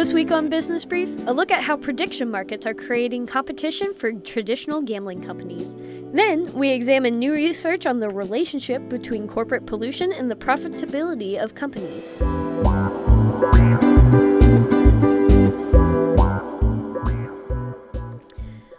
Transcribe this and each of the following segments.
This week on Business Brief, a look at how prediction markets are creating competition for traditional gambling companies. Then, we examine new research on the relationship between corporate pollution and the profitability of companies.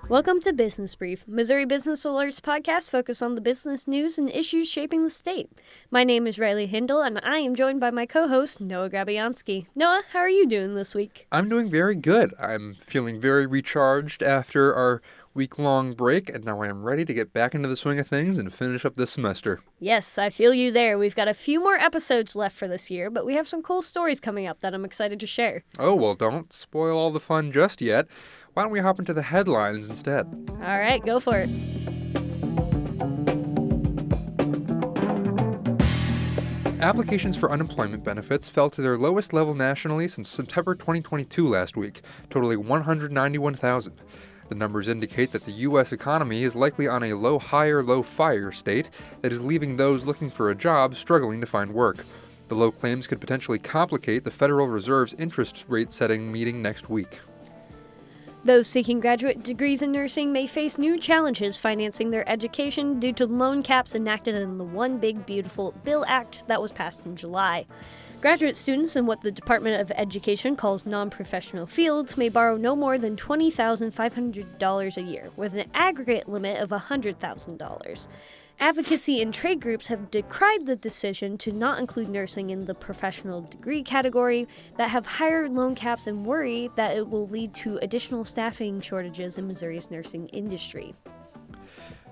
Welcome to Business Brief, Missouri Business Alert's podcast focused on the business news and issues shaping the state. My name is Riley Hindle, and I am joined by my co-host, Noah Grabianski. Noah, how are you doing this week? I'm doing very good. I'm feeling very recharged after our week-long break, and now I am ready to get back into the swing of things and finish up this semester. Yes, I feel you there. We've got a few more episodes left for this year, but we have some cool stories coming up that I'm excited to share. Oh, well, don't spoil all the fun just yet. Why don't we hop into the headlines instead? All right, go for it. Applications for unemployment benefits fell to their lowest level nationally since September 2022 last week, totaling 191,000. The numbers indicate that the U.S. economy is likely on a low hire, low fire state that is leaving those looking for a job struggling to find work. The low claims could potentially complicate the Federal Reserve's interest rate setting meeting next week. Those seeking graduate degrees in nursing may face new challenges financing their education due to loan caps enacted in the One Big Beautiful Bill Act that was passed in July. Graduate students in what the Department of Education calls non-professional fields may borrow no more than $20,500 a year, with an aggregate limit of $100,000. Advocacy and trade groups have decried the decision to not include nursing in the professional degree category that have higher loan caps and worry that it will lead to additional staffing shortages in Missouri's nursing industry.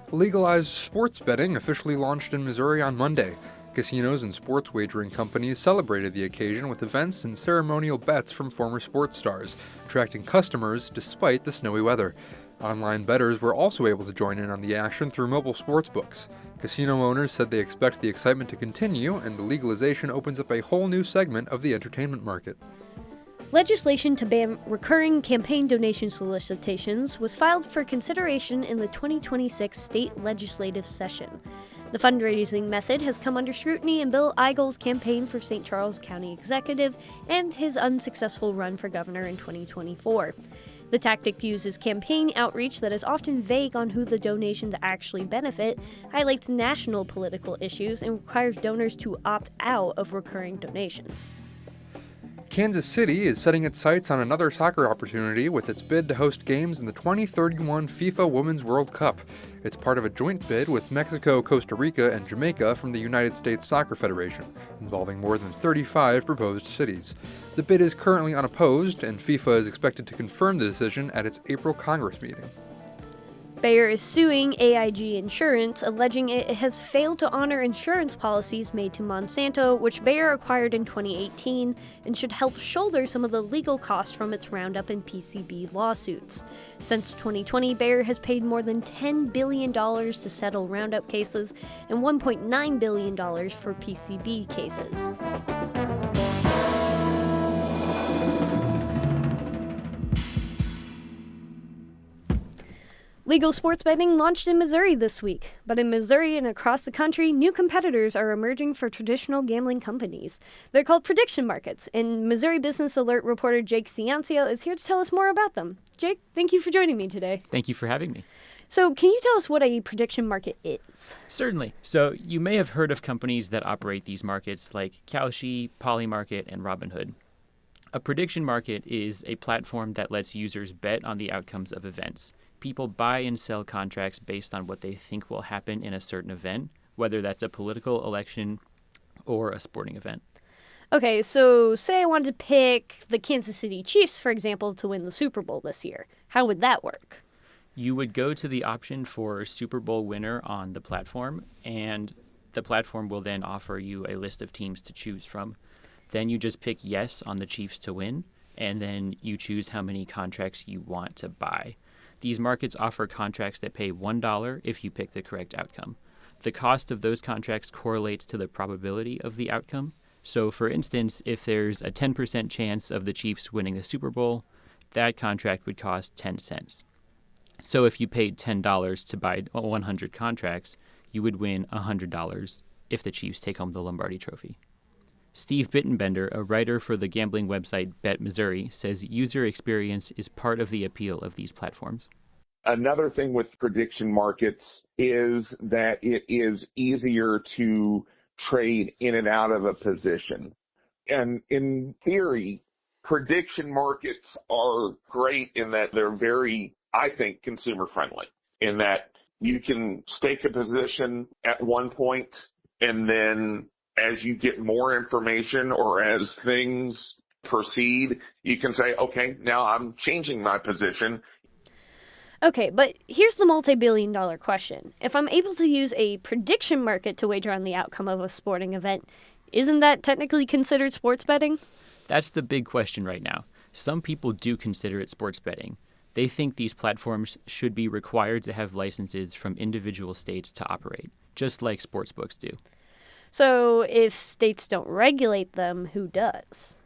Legalized sports betting officially launched in Missouri on Monday. Casinos and sports wagering companies celebrated the occasion with events and ceremonial bets from former sports stars, attracting customers despite the snowy weather. Online bettors were also able to join in on the action through mobile sportsbooks. Casino owners said they expect the excitement to continue, and the legalization opens up a whole new segment of the entertainment market. Legislation to ban recurring campaign donation solicitations was filed for consideration in the 2026 state legislative session. The fundraising method has come under scrutiny in Bill Eigel's campaign for St. Charles County Executive and his unsuccessful run for governor in 2024. The tactic uses campaign outreach that is often vague on who the donations actually benefit, highlights national political issues, and requires donors to opt out of recurring donations. Kansas City is setting its sights on another soccer opportunity with its bid to host games in the 2031 FIFA Women's World Cup. It's part of a joint bid with Mexico, Costa Rica, and Jamaica from the United States Soccer Federation, involving more than 35 proposed cities. The bid is currently unopposed, and FIFA is expected to confirm the decision at its April Congress meeting. Bayer is suing AIG Insurance, alleging it has failed to honor insurance policies made to Monsanto, which Bayer acquired in 2018, and should help shoulder some of the legal costs from its Roundup and PCB lawsuits. Since 2020, Bayer has paid more than $10 billion to settle Roundup cases and $1.9 billion for PCB cases. Legal sports betting launched in Missouri this week, but in Missouri and across the country, new competitors are emerging for traditional gambling companies. They're called prediction markets, and Missouri Business Alert reporter Jake Ciancio is here to tell us more about them. Jake, thank you for joining me today. Thank you for having me. So, can you tell us what a prediction market is? Certainly. So, you may have heard of companies that operate these markets like Kalshi, Polymarket, and Robinhood. A prediction market is a platform that lets users bet on the outcomes of events. People buy and sell contracts based on what they think will happen in a certain event, whether that's a political election or a sporting event. Okay, so say I wanted to pick the Kansas City Chiefs, for example, to win the Super Bowl this year. How would that work? You would go to the option for Super Bowl winner on the platform, and the platform will then offer you a list of teams to choose from. Then you just pick yes on the Chiefs to win, and then you choose how many contracts you want to buy. These markets offer contracts that pay $1 if you pick the correct outcome. The cost of those contracts correlates to the probability of the outcome. So, for instance, if there's a 10% chance of the Chiefs winning the Super Bowl, that contract would cost 10 cents. So if you paid $10 to buy 100 contracts, you would win $100 if the Chiefs take home the Lombardi Trophy. Steve Bittenbender, a writer for the gambling website Bet Missouri, says user experience is part of the appeal of these platforms. Another thing with prediction markets is that it is easier to trade in and out of a position. And in theory, prediction markets are great in that they're very, I think, consumer friendly, in that you can stake a position at one point, and then as you get more information or as things proceed, you can say, okay, now I'm changing my position. Okay, but here's the multi-billion-dollar question. If I'm able to use a prediction market to wager on the outcome of a sporting event, isn't that technically considered sports betting? That's the big question right now. Some people do consider it sports betting. They think these platforms should be required to have licenses from individual states to operate, just like sportsbooks do. So if states don't regulate them, who does?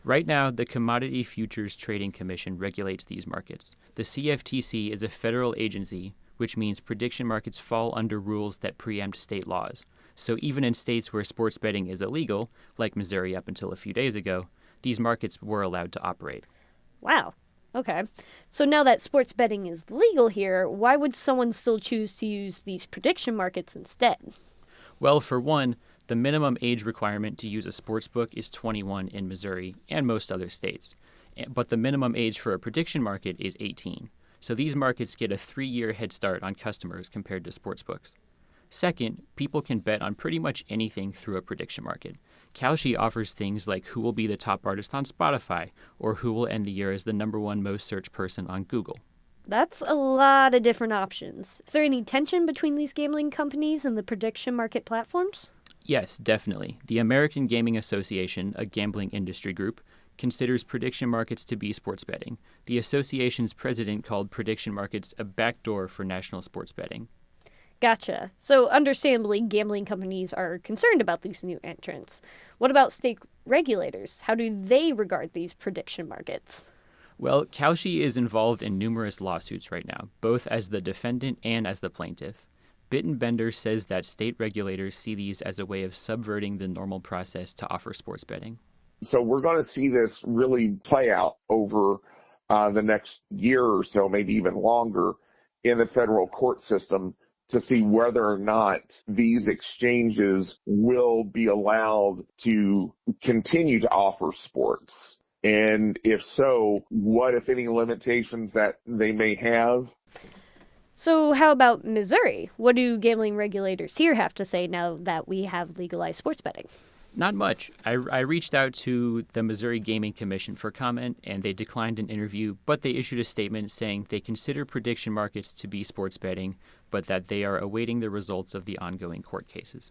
Right now, the Commodity Futures Trading Commission regulates these markets. The CFTC is a federal agency, which means prediction markets fall under rules that preempt state laws. So even in states where sports betting is illegal, like Missouri up until a few days ago, these markets were allowed to operate. Wow. Okay. So now that sports betting is legal here, why would someone still choose to use these prediction markets instead? Well, for one, the minimum age requirement to use a sportsbook is 21 in Missouri and most other states. But the minimum age for a prediction market is 18. So these markets get a 3-year head start on customers compared to sportsbooks. Second, people can bet on pretty much anything through a prediction market. Kalshi offers things like who will be the top artist on Spotify or who will end the year as the #1 most searched person on Google. That's a lot of different options. Is there any tension between these gambling companies and the prediction market platforms? Yes, definitely. The American Gaming Association, a gambling industry group, considers prediction markets to be sports betting. The association's president called prediction markets a backdoor for national sports betting. Gotcha. So understandably, gambling companies are concerned about these new entrants. What about state regulators? How do they regard these prediction markets? Well, Kalshi is involved in numerous lawsuits right now, both as the defendant and as the plaintiff. Bittenbender says that state regulators see these as a way of subverting the normal process to offer sports betting. So we're going to see this really play out over the next year or so, maybe even longer, in the federal court system to see whether or not these exchanges will be allowed to continue to offer sports. And if so, what, if any, limitations that they may have? So how about Missouri? What do gambling regulators here have to say now that we have legalized sports betting? Not much. I reached out to the Missouri Gaming Commission for comment, and they declined an interview, but they issued a statement saying they consider prediction markets to be sports betting, but that they are awaiting the results of the ongoing court cases.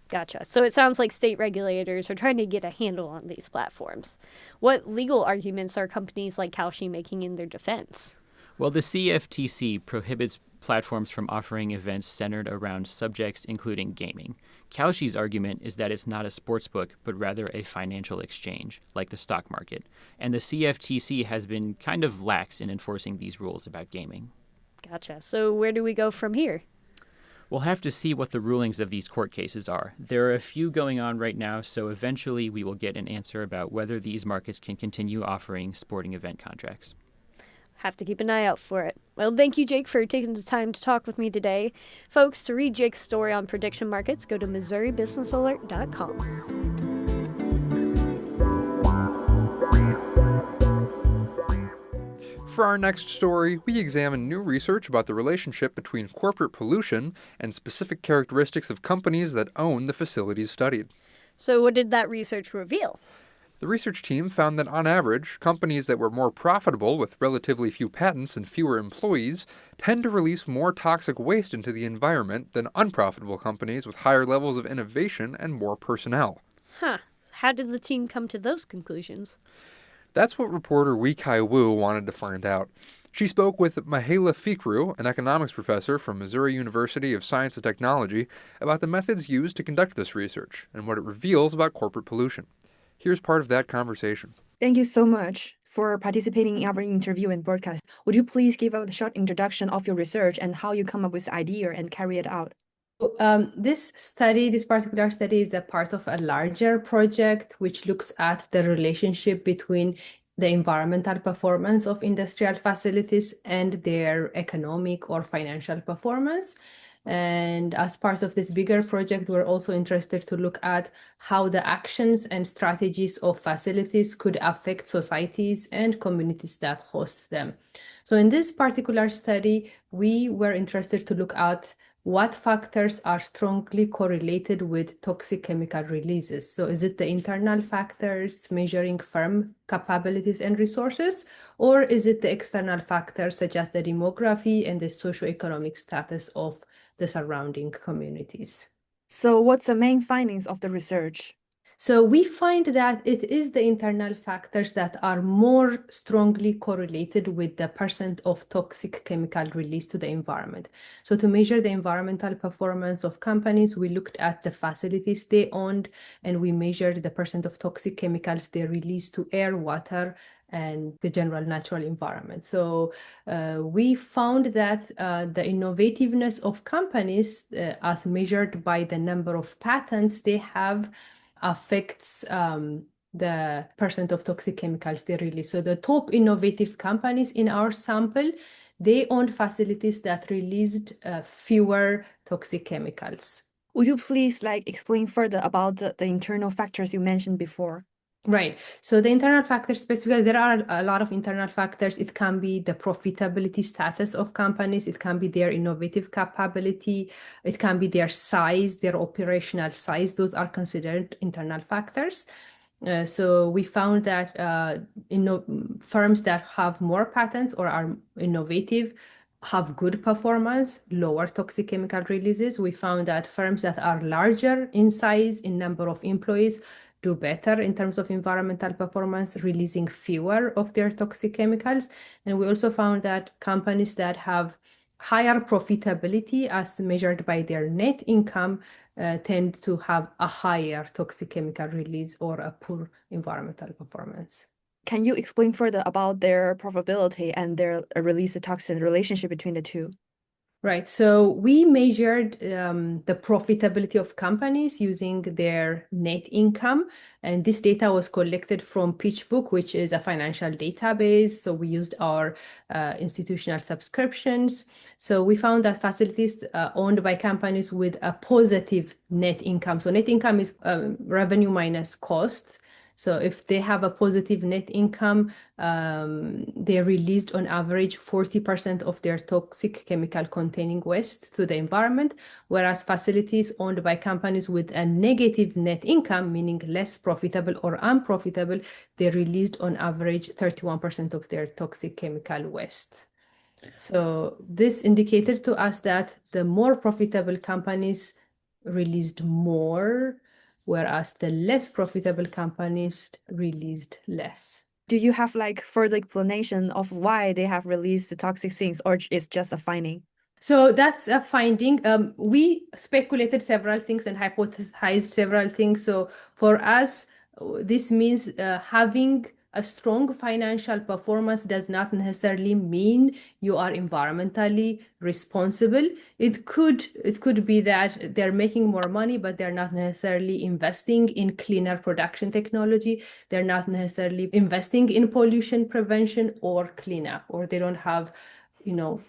Gotcha. So it sounds like state regulators are trying to get a handle on these platforms. What legal arguments are companies like Kalshi making in their defense? Well, the CFTC prohibits platforms from offering events centered around subjects including gaming. Kalshi's argument is that it's not a sportsbook, but rather a financial exchange, like the stock market. And the CFTC has been kind of lax in enforcing these rules about gaming. Gotcha. So where do we go from here? We'll have to see what the rulings of these court cases are. There are a few going on right now, so eventually we will get an answer about whether these markets can continue offering sporting event contracts. Have to keep an eye out for it. Well, thank you, Jake, for taking the time to talk with me today. Folks, to read Jake's story on prediction markets, go to MissouriBusinessAlert.com. For our next story, we examine new research about the relationship between corporate pollution and specific characteristics of companies that own the facilities studied. So what did that research reveal? The research team found that on average, companies that were more profitable with relatively few patents and fewer employees tend to release more toxic waste into the environment than unprofitable companies with higher levels of innovation and more personnel. Huh. How did the team come to those conclusions? That's what reporter Wee Kai Wu wanted to find out. She spoke with Mahela Fikru, an economics professor from Missouri University of Science and Technology, about the methods used to conduct this research and what it reveals about corporate pollution. Here's part of that conversation. Thank you so much for participating in our interview and broadcast. Would you please give a short introduction of your research and how you come up with the idea and carry it out? This particular study is a part of a larger project which looks at the relationship between the environmental performance of industrial facilities and their economic or financial performance. And as part of this bigger project, we're also interested to look at how the actions and strategies of facilities could affect societies and communities that host them. So in this particular study, we were interested to look at what factors are strongly correlated with toxic chemical releases. So is it the internal factors measuring firm capabilities and resources, or is it the external factors such as the demography and the socioeconomic status of the surrounding communities? So what's the main findings of the research? So we find that it is the internal factors that are more strongly correlated with the percent of toxic chemical release to the environment. So to measure the environmental performance of companies, we looked at the facilities they owned, and we measured the percent of toxic chemicals they release to air, water, and the general natural environment. So we found that the innovativeness of companies, as measured by the number of patents they have, affects the percent of toxic chemicals they release. So the top innovative companies in our sample, they owned facilities that released fewer toxic chemicals. Would you please explain further about the internal factors you mentioned before? Right. So the internal factors specifically, there are a lot of internal factors. It can be the profitability status of companies. It can be their innovative capability. It can be their size, their operational size. Those are considered internal factors. So we found that firms that have more patents or are innovative have good performance, lower toxic chemical releases. We found that firms that are larger in size, in number of employees, do better in terms of environmental performance, releasing fewer of their toxic chemicals. And we also found that companies that have higher profitability as measured by their net income tend to have a higher toxic chemical release or a poor environmental performance. Can you explain further about their profitability and their release of toxin relationship between the two? Right. So we measured the profitability of companies using their net income. And this data was collected from PitchBook, which is a financial database. So we used our institutional subscriptions. So we found that facilities owned by companies with a positive net income. So net income is revenue minus cost. So if they have a positive net income, they released on average 40% of their toxic chemical containing waste to the environment, whereas facilities owned by companies with a negative net income, meaning less profitable or unprofitable, they released on average 31% of their toxic chemical waste. So this indicated to us that the more profitable companies released more, whereas the less profitable companies released less. Do you have further explanation of why they have released the toxic things, or it's just a finding? So that's a finding. We speculated several things and hypothesized several things. So for us, this means having a strong financial performance does not necessarily mean you are environmentally responsible. It could be that they're making more money, but they're not necessarily investing in cleaner production technology. They're not necessarily investing in pollution prevention or cleanup, or they don't have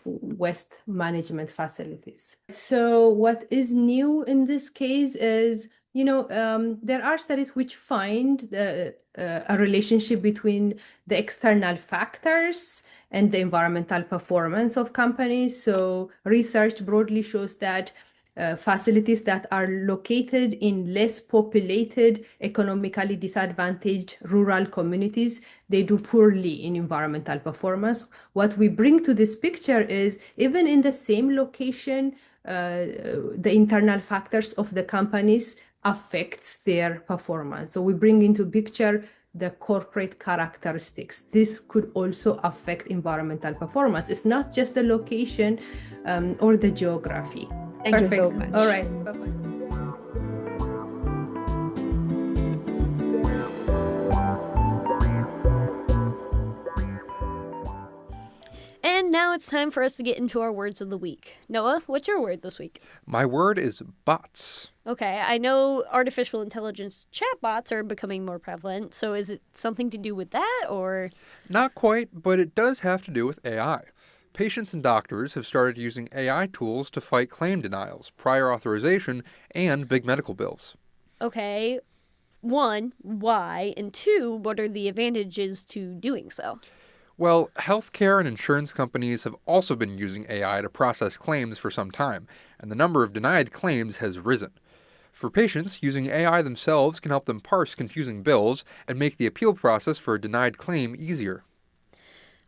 waste management facilities. So what is new in this case is there are studies which find a relationship between the external factors and the environmental performance of companies. So research broadly shows that facilities that are located in less populated, economically disadvantaged rural communities, they do poorly in environmental performance. What we bring to this picture is even in the same location, the internal factors of the companies affects their performance. So we bring into picture the corporate characteristics. This could also affect environmental performance. It's not just the location or the geography. Thank you so much. All right. Bye-bye. And now it's time for us to get into our words of the week. Noah, what's your word this week? My word is bots. Okay, I know artificial intelligence chatbots are becoming more prevalent, so is it something to do with that, or? Not quite, but it does have to do with AI. Patients and doctors have started using AI tools to fight claim denials, prior authorization, and big medical bills. Okay, one, why? And two, what are the advantages to doing so? Well, healthcare and insurance companies have also been using AI to process claims for some time, and the number of denied claims has risen. For patients, using AI themselves can help them parse confusing bills and make the appeal process for a denied claim easier.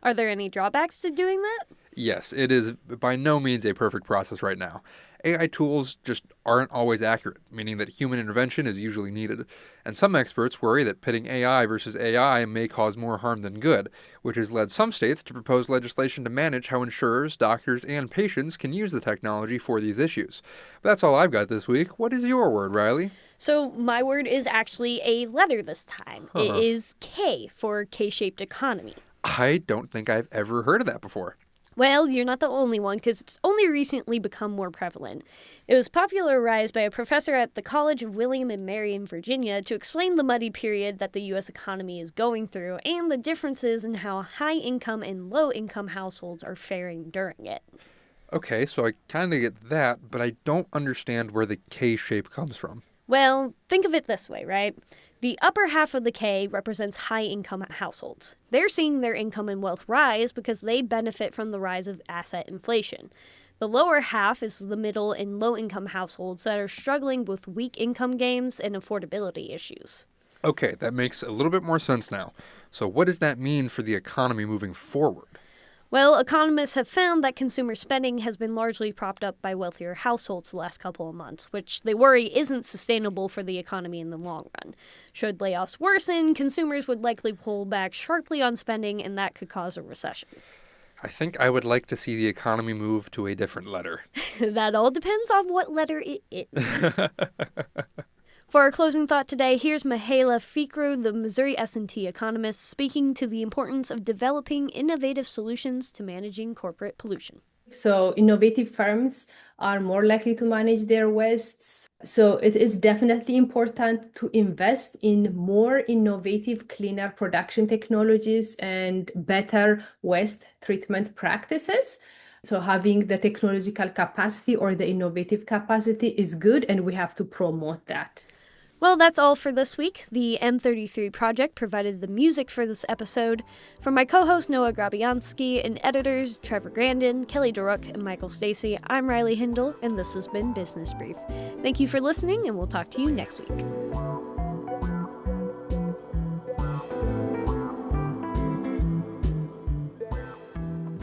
Are there any drawbacks to doing that? Yes, it is by no means a perfect process right now. AI tools just aren't always accurate, meaning that human intervention is usually needed. And some experts worry that pitting AI versus AI may cause more harm than good, which has led some states to propose legislation to manage how insurers, doctors, and patients can use the technology for these issues. But that's all I've got this week. What is your word, Riley? So my word is actually a letter this time. It is K for K-shaped economy. I don't think I've ever heard of that before. Well, you're not the only one, because it's only recently become more prevalent. It was popularized by a professor at the College of William and Mary in Virginia to explain the muddy period that the U.S. economy is going through and the differences in how high-income and low-income households are faring during it. Okay, so I kind of get that, but I don't understand where the K shape comes from. Well, think of it this way, right? The upper half of the K represents high-income households. They're seeing their income and wealth rise because they benefit from the rise of asset inflation. The lower half is the middle and low-income households that are struggling with weak income gains and affordability issues. Okay, that makes a little bit more sense now. So what does that mean for the economy moving forward? Well, economists have found that consumer spending has been largely propped up by wealthier households the last couple of months, which they worry isn't sustainable for the economy in the long run. Should layoffs worsen, consumers would likely pull back sharply on spending, and that could cause a recession. I think I would like to see the economy move to a different letter. That all depends on what letter it is. For our closing thought today, here's Mihaela Fikru, the Missouri S&T economist, speaking to the importance of developing innovative solutions to managing corporate pollution. So innovative firms are more likely to manage their wastes. So it is definitely important to invest in more innovative, cleaner production technologies and better waste treatment practices. So having the technological capacity or the innovative capacity is good, and we have to promote that. Well, that's all for this week. The M33 Project provided the music for this episode. For my co-host Noah Grabianski and editors Trevor Grandin, Kelly Duruk, and Michael Stacy, I'm Riley Hindle, and this has been Business Brief. Thank you for listening, and we'll talk to you next week.